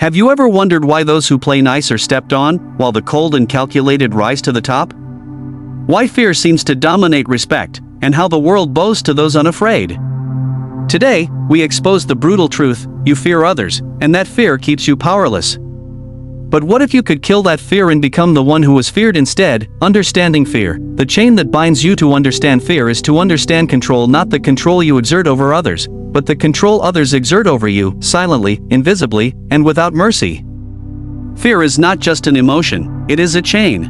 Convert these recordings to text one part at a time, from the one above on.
Have you ever wondered why those who play nice are stepped on, while the cold and calculated rise to the top? Why fear seems to dominate respect, and how the world bows to those unafraid? Today, we expose the brutal truth: you fear others, and that fear keeps you powerless. But what if you could kill that fear and become the one who was feared instead? Understanding fear. The chain that binds you to understand fear is to understand control, not the control you exert over others, but the control others exert over you, silently, invisibly, and without mercy. Fear is not just an emotion, it is a chain.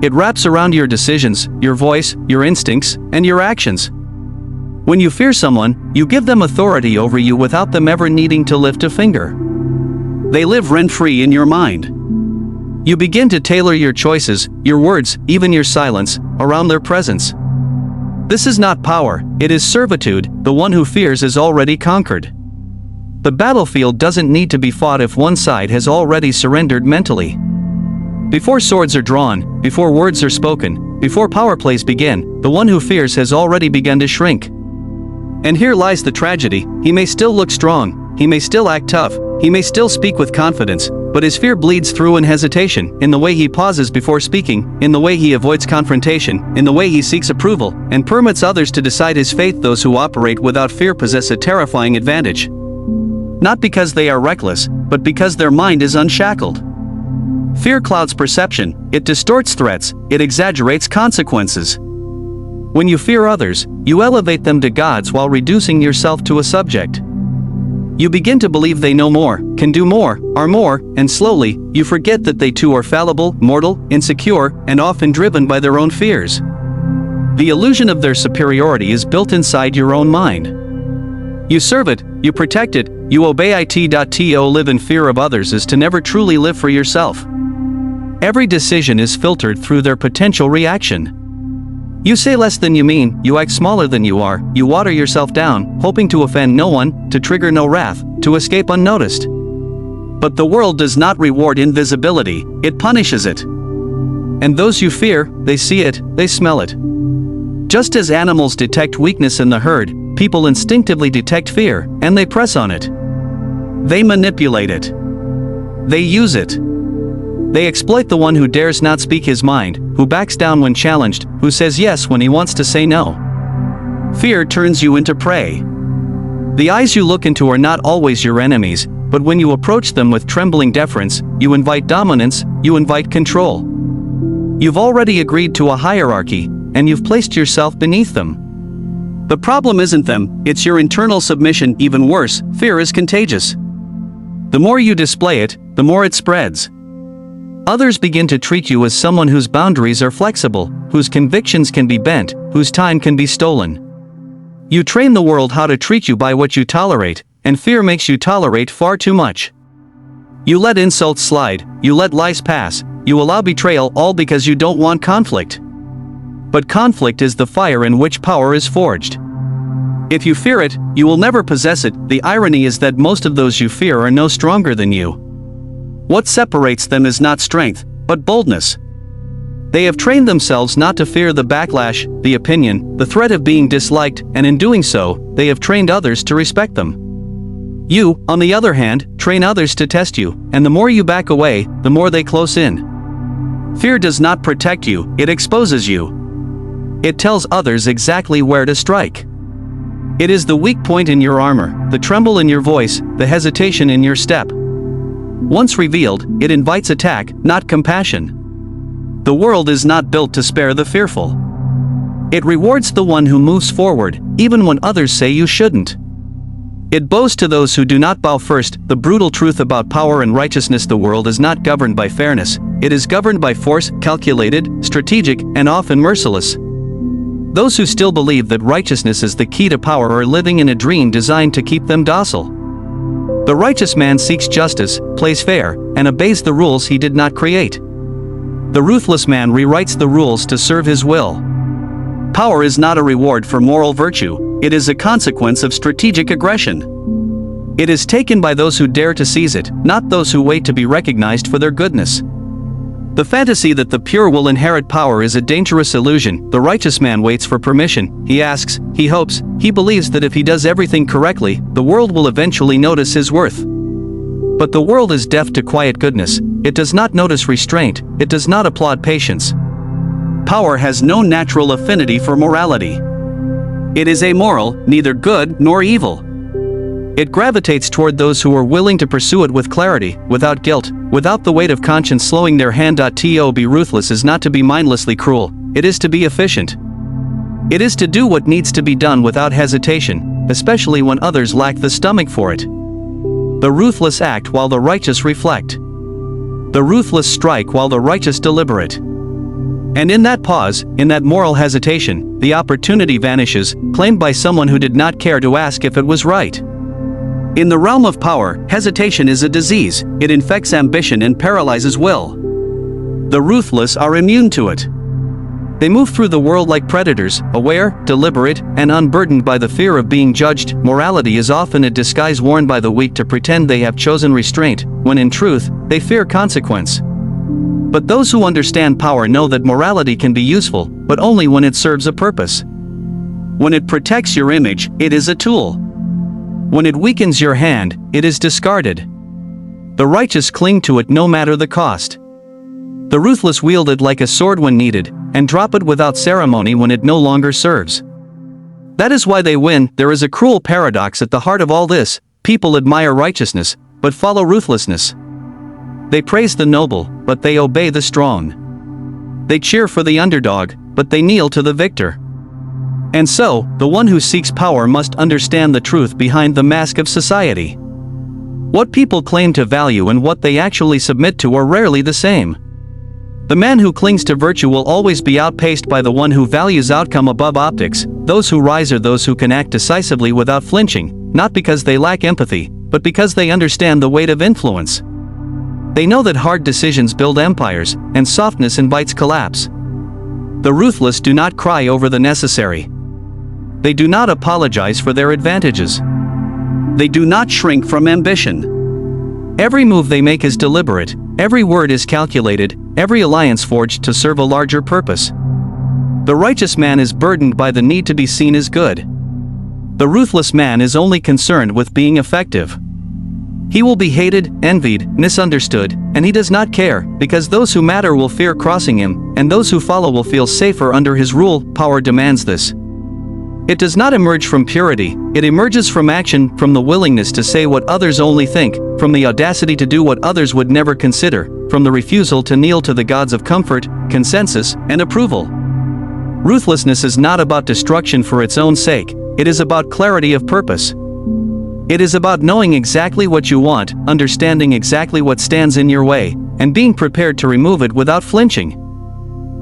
It wraps around your decisions, your voice, your instincts, and your actions. When you fear someone, you give them authority over you without them ever needing to lift a finger. They live rent-free in your mind. You begin to tailor your choices, your words, even your silence, around their presence. This is not power, it is servitude. The one who fears is already conquered. The battlefield doesn't need to be fought if one side has already surrendered mentally. Before swords are drawn, before words are spoken, before power plays begin, the one who fears has already begun to shrink. And here lies the tragedy: he may still look strong, he may still act tough, he may still speak with confidence, but his fear bleeds through in hesitation, in the way he pauses before speaking, in the way he avoids confrontation, in the way he seeks approval, and permits others to decide his fate. Those who operate without fear possess a terrifying advantage. Not because they are reckless, but because their mind is unshackled. Fear clouds perception, it distorts threats, it exaggerates consequences. When you fear others, you elevate them to gods while reducing yourself to a subject. You begin to believe they know more, can do more, are more, and slowly, you forget that they too are fallible, mortal, insecure, and often driven by their own fears. The illusion of their superiority is built inside your own mind. You serve it, you protect it, you obey it. To live in fear of others is to never truly live for yourself. Every decision is filtered through their potential reaction. You say less than you mean, you act smaller than you are, you water yourself down, hoping to offend no one, to trigger no wrath, to escape unnoticed. But the world does not reward invisibility, it punishes it. And those you fear, they see it, they smell it. Just as animals detect weakness in the herd, people instinctively detect fear, and they press on it. They manipulate it. They use it. They exploit the one who dares not speak his mind, who backs down when challenged, who says yes when he wants to say no. Fear turns you into prey. The eyes you look into are not always your enemies, but when you approach them with trembling deference, you invite dominance, you invite control. You've already agreed to a hierarchy, and you've placed yourself beneath them. The problem isn't them, it's your internal submission. Even worse, fear is contagious. The more you display it, the more it spreads. Others begin to treat you as someone whose boundaries are flexible, whose convictions can be bent, whose time can be stolen. You train the world how to treat you by what you tolerate, and fear makes you tolerate far too much. You let insults slide, you let lies pass, you allow betrayal, all because you don't want conflict. But conflict is the fire in which power is forged. If you fear it, you will never possess it. The irony is that most of those you fear are no stronger than you. What separates them is not strength, but boldness. They have trained themselves not to fear the backlash, the opinion, the threat of being disliked, and in doing so, they have trained others to respect them. You, on the other hand, train others to test you, and the more you back away, the more they close in. Fear does not protect you, it exposes you. It tells others exactly where to strike. It is the weak point in your armor, the tremble in your voice, the hesitation in your step. Once revealed, it invites attack, not compassion. The world is not built to spare the fearful. It rewards the one who moves forward, even when others say you shouldn't. It bows to those who do not bow first. The brutal truth about power and righteousness: the world is not governed by fairness, it is governed by force, calculated, strategic, and often merciless. Those who still believe that righteousness is the key to power are living in a dream designed to keep them docile. The righteous man seeks justice, plays fair, and obeys the rules he did not create. The ruthless man rewrites the rules to serve his will. Power is not a reward for moral virtue, it is a consequence of strategic aggression. It is taken by those who dare to seize it, not those who wait to be recognized for their goodness. The fantasy that the pure will inherit power is a dangerous illusion. The righteous man waits for permission, he asks, he hopes, he believes that if he does everything correctly, the world will eventually notice his worth. But the world is deaf to quiet goodness, it does not notice restraint, it does not applaud patience. Power has no natural affinity for morality. It is amoral, neither good nor evil. It gravitates toward those who are willing to pursue it with clarity, without guilt, without the weight of conscience slowing their hand. To be ruthless is not to be mindlessly cruel, it is to be efficient. It is to do what needs to be done without hesitation, especially when others lack the stomach for it. The ruthless act while the righteous reflect. The ruthless strike while the righteous deliberate. And in that pause, in that moral hesitation, the opportunity vanishes, claimed by someone who did not care to ask if it was right. In the realm of power, hesitation is a disease, it infects ambition and paralyzes will. The ruthless are immune to it. They move through the world like predators, aware, deliberate, and unburdened by the fear of being judged. Morality is often a disguise worn by the weak to pretend they have chosen restraint, when in truth, they fear consequence. But those who understand power know that morality can be useful, but only when it serves a purpose. When it protects your image, it is a tool. When it weakens your hand, it is discarded. The righteous cling to it no matter the cost. The ruthless wield it like a sword when needed, and drop it without ceremony when it no longer serves. That is why they win. There is a cruel paradox at the heart of all this: people admire righteousness, but follow ruthlessness. They praise the noble, but they obey the strong. They cheer for the underdog, but they kneel to the victor. And so, the one who seeks power must understand the truth behind the mask of society. What people claim to value and what they actually submit to are rarely the same. The man who clings to virtue will always be outpaced by the one who values outcome above optics. Those who rise are those who can act decisively without flinching, not because they lack empathy, but because they understand the weight of influence. They know that hard decisions build empires, and softness invites collapse. The ruthless do not cry over the necessary. They do not apologize for their advantages. They do not shrink from ambition. Every move they make is deliberate, every word is calculated, every alliance forged to serve a larger purpose. The righteous man is burdened by the need to be seen as good. The ruthless man is only concerned with being effective. He will be hated, envied, misunderstood, and he does not care, because those who matter will fear crossing him, and those who follow will feel safer under his rule. Power demands this. It does not emerge from purity, it emerges from action, from the willingness to say what others only think, from the audacity to do what others would never consider, from the refusal to kneel to the gods of comfort, consensus, and approval. Ruthlessness is not about destruction for its own sake, it is about clarity of purpose. It is about knowing exactly what you want, understanding exactly what stands in your way, and being prepared to remove it without flinching.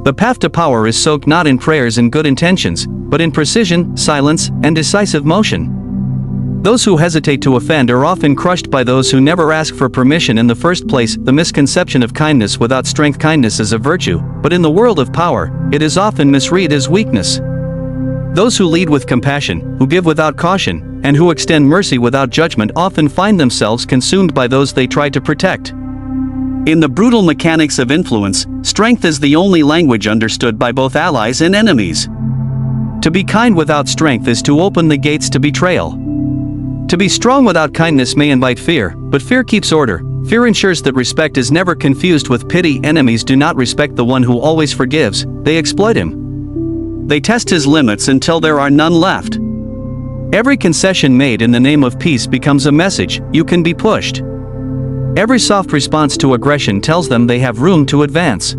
The path to power is soaked not in prayers and good intentions, but in precision, silence, and decisive motion. Those who hesitate to offend are often crushed by those who never ask for permission in the first place. The misconception of kindness without strength. Kindness is a virtue, but in the world of power, it is often misread as weakness. Those who lead with compassion, who give without caution, and who extend mercy without judgment often find themselves consumed by those they try to protect. In the brutal mechanics of influence, strength is the only language understood by both allies and enemies. To be kind without strength is to open the gates to betrayal. To be strong without kindness may invite fear, but fear keeps order. Fear ensures that respect is never confused with pity. Enemies do not respect the one who always forgives, they exploit him. They test his limits until there are none left. Every concession made in the name of peace becomes a message: you can be pushed. Every soft response to aggression tells them they have room to advance.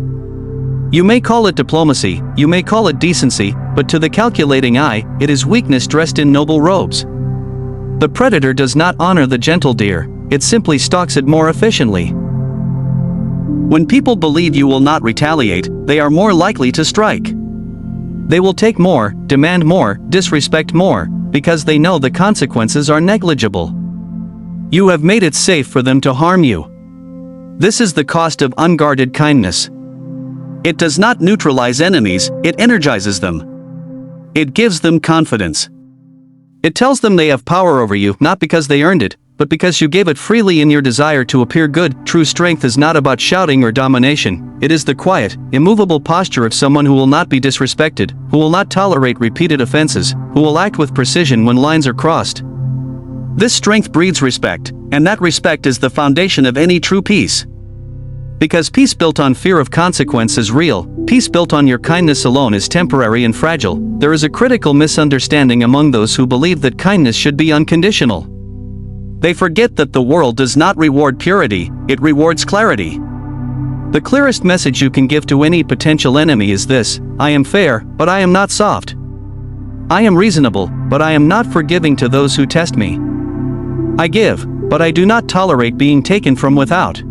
You may call it diplomacy, you may call it decency, but to the calculating eye, it is weakness dressed in noble robes. The predator does not honor the gentle deer, it simply stalks it more efficiently. When people believe you will not retaliate, they are more likely to strike. They will take more, demand more, disrespect more, because they know the consequences are negligible. You have made it safe for them to harm you. This is the cost of unguarded kindness. It does not neutralize enemies, it energizes them. It gives them confidence. It tells them they have power over you, not because they earned it, but because you gave it freely in your desire to appear good. True strength is not about shouting or domination, it is the quiet, immovable posture of someone who will not be disrespected, who will not tolerate repeated offenses, who will act with precision when lines are crossed. This strength breeds respect, And that respect is the foundation of any true peace. Because peace built on fear of consequence is real, peace built on your kindness alone is temporary and fragile. There is a critical misunderstanding among those who believe that kindness should be unconditional. They forget that the world does not reward purity, it rewards clarity. The clearest message you can give to any potential enemy is this: I am fair, but I am not soft. I am reasonable, but I am not forgiving to those who test me. I give, but I do not tolerate being taken from without.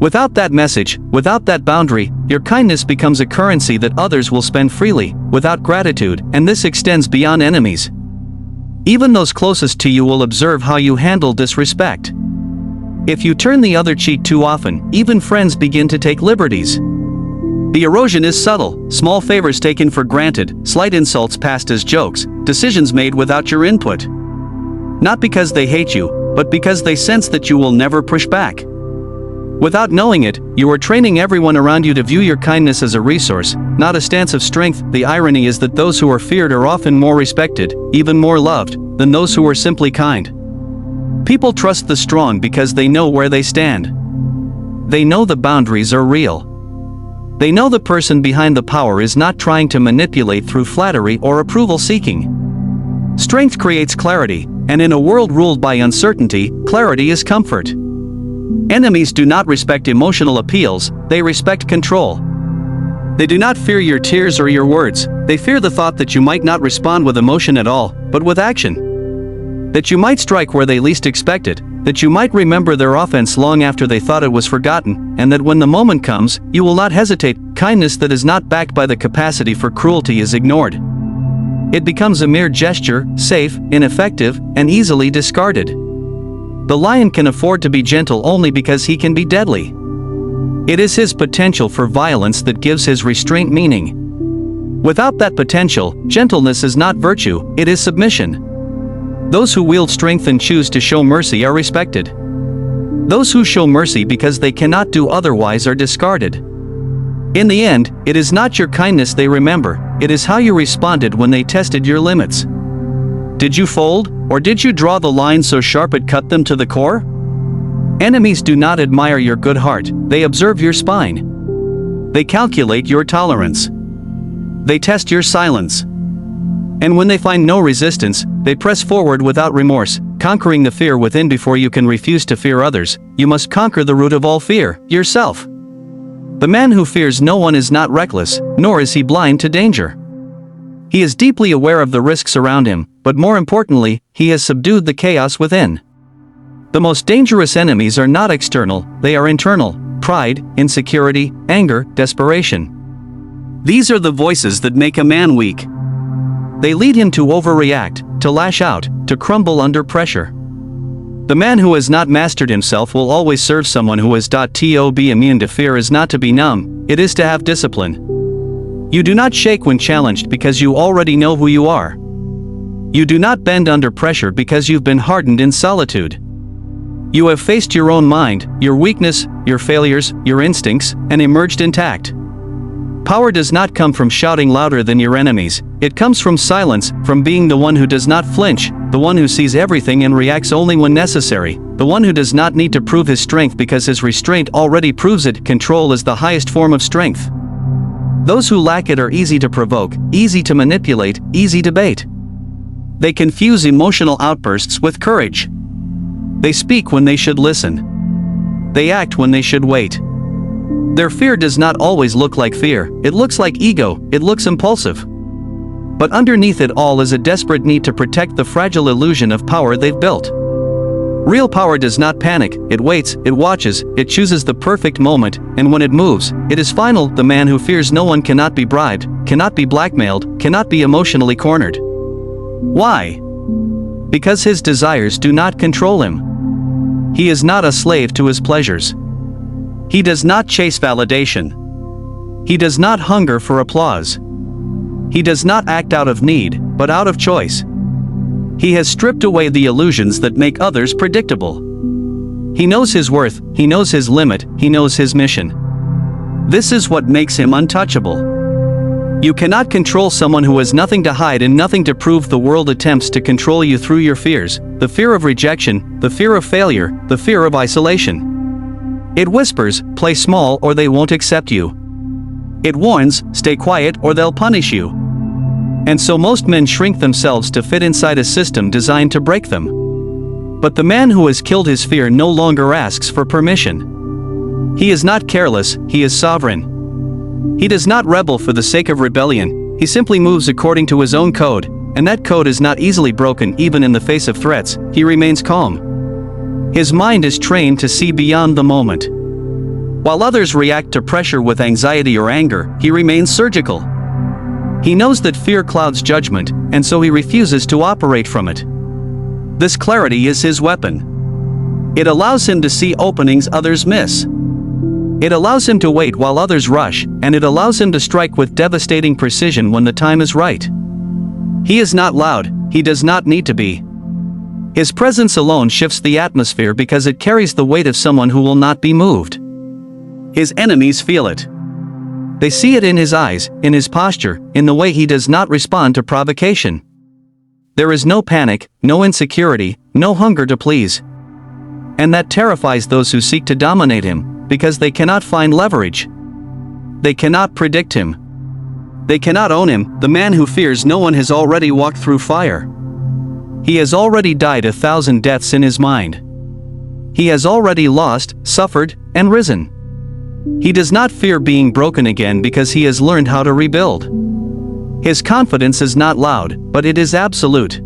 Without that message, without that boundary, your kindness becomes a currency that others will spend freely, without gratitude, and this extends beyond enemies. Even those closest to you will observe how you handle disrespect. If you turn the other cheek too often, even friends begin to take liberties. The erosion is subtle: small favors taken for granted, slight insults passed as jokes, decisions made without your input. Not because they hate you, but because they sense that you will never push back. Without knowing it, you are training everyone around you to view your kindness as a resource, not a stance of strength. The irony is that those who are feared are often more respected, even more loved, than those who are simply kind. People trust the strong because they know where they stand. They know the boundaries are real. They know the person behind the power is not trying to manipulate through flattery or approval seeking. Strength creates clarity, and in a world ruled by uncertainty, clarity is comfort. Enemies do not respect emotional appeals, they respect control. They do not fear your tears or your words, they fear the thought that you might not respond with emotion at all, but with action. That you might strike where they least expect it, that you might remember their offense long after they thought it was forgotten, and that when the moment comes, you will not hesitate. Kindness that is not backed by the capacity for cruelty is ignored. It becomes a mere gesture, safe, ineffective, and easily discarded. The lion can afford to be gentle only because he can be deadly. It is his potential for violence that gives his restraint meaning. Without that potential, gentleness is not virtue, it is submission. Those who wield strength and choose to show mercy are respected. Those who show mercy because they cannot do otherwise are discarded. In the end, it is not your kindness they remember, it is how you responded when they tested your limits. Did you fold, or did you draw the line so sharp it cut them to the core? Enemies do not admire your good heart, they observe your spine. They calculate your tolerance. They test your silence. And when they find no resistance, they press forward without remorse, conquering the fear within before you can refuse to fear others. You must conquer the root of all fear, yourself. The man who fears no one is not reckless, nor is he blind to danger. He is deeply aware of the risks around him, but more importantly, he has subdued the chaos within. The most dangerous enemies are not external, they are internal: pride, insecurity, anger, desperation. These are the voices that make a man weak. They lead him to overreact, to lash out, to crumble under pressure. The man who has not mastered himself will always serve someone who has. To be immune to fear is not to be numb, it is to have discipline. You do not shake when challenged because you already know who you are. You do not bend under pressure because you've been hardened in solitude. You have faced your own mind, your weakness, your failures, your instincts, and emerged intact. Power does not come from shouting louder than your enemies, it comes from silence, from being the one who does not flinch, the one who sees everything and reacts only when necessary, the one who does not need to prove his strength because his restraint already proves it. Control is the highest form of strength. Those who lack it are easy to provoke, easy to manipulate, easy to bait. They confuse emotional outbursts with courage. They speak when they should listen. They act when they should wait. Their fear does not always look like fear, it looks like ego, it looks impulsive. But underneath it all is a desperate need to protect the fragile illusion of power they've built. Real power does not panic, it waits, it watches, it chooses the perfect moment, and when it moves, it is final. The man who fears no one cannot be bribed, cannot be blackmailed, cannot be emotionally cornered. Why? Because his desires do not control him. He is not a slave to his pleasures. He does not chase validation. He does not hunger for applause. He does not act out of need, but out of choice. He has stripped away the illusions that make others predictable. He knows his worth, he knows his limit, he knows his mission. This is what makes him untouchable. You cannot control someone who has nothing to hide and nothing to prove. The world attempts to control you through your fears, the fear of rejection, the fear of failure, the fear of isolation. It whispers, play small or they won't accept you. It warns, stay quiet or they'll punish you. And so most men shrink themselves to fit inside a system designed to break them. But the man who has killed his fear no longer asks for permission. He is not careless, he is sovereign. He does not rebel for the sake of rebellion, he simply moves according to his own code, and that code is not easily broken even in the face of threats. He remains calm. His mind is trained to see beyond the moment. While others react to pressure with anxiety or anger, he remains surgical. He knows that fear clouds judgment, and so he refuses to operate from it. This clarity is his weapon. It allows him to see openings others miss. It allows him to wait while others rush, and it allows him to strike with devastating precision when the time is right. He is not loud, he does not need to be. His presence alone shifts the atmosphere because it carries the weight of someone who will not be moved. His enemies feel it. They see it in his eyes, in his posture, in the way he does not respond to provocation. There is no panic, no insecurity, no hunger to please. And that terrifies those who seek to dominate him, because they cannot find leverage. They cannot predict him. They cannot own him. The man who fears no one has already walked through fire. He has already died 1,000 deaths in his mind. He has already lost, suffered, and risen. He does not fear being broken again because he has learned how to rebuild. His confidence is not loud, but it is absolute.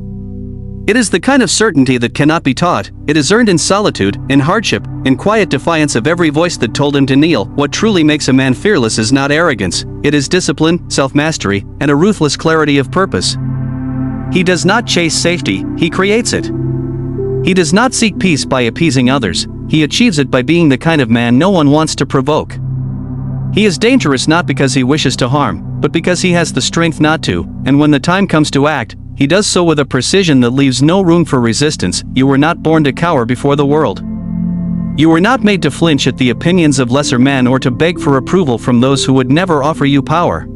It is the kind of certainty that cannot be taught. It is earned in solitude, in hardship, in quiet defiance of every voice that told him to kneel. What truly makes a man fearless is not arrogance, it is discipline, self-mastery, and a ruthless clarity of purpose. He does not chase safety, he creates it. He does not seek peace by appeasing others, he achieves it by being the kind of man no one wants to provoke. He is dangerous not because he wishes to harm, but because he has the strength not to, and when the time comes to act, he does so with a precision that leaves no room for resistance. You were not born to cower before the world. You were not made to flinch at the opinions of lesser men or to beg for approval from those who would never offer you power.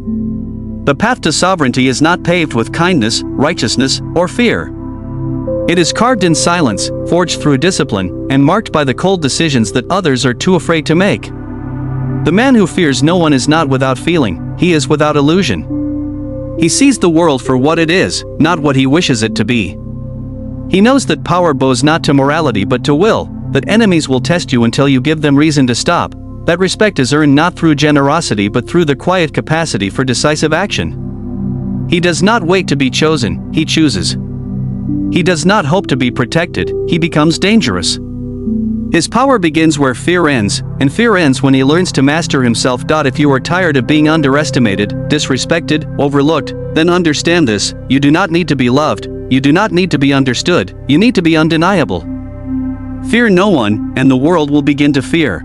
The path to sovereignty is not paved with kindness, righteousness, or fear. It is carved in silence, forged through discipline, and marked by the cold decisions that others are too afraid to make. The man who fears no one is not without feeling, he is without illusion. He sees the world for what it is, not what he wishes it to be. He knows that power bows not to morality but to will, that enemies will test you until you give them reason to stop, that respect is earned not through generosity but through the quiet capacity for decisive action. He does not wait to be chosen, he chooses. He does not hope to be protected, he becomes dangerous. His power begins where fear ends, and fear ends when he learns to master himself. If you are tired of being underestimated, disrespected, overlooked, then understand this: you do not need to be loved, you do not need to be understood, you need to be undeniable. Fear no one, and the world will begin to fear.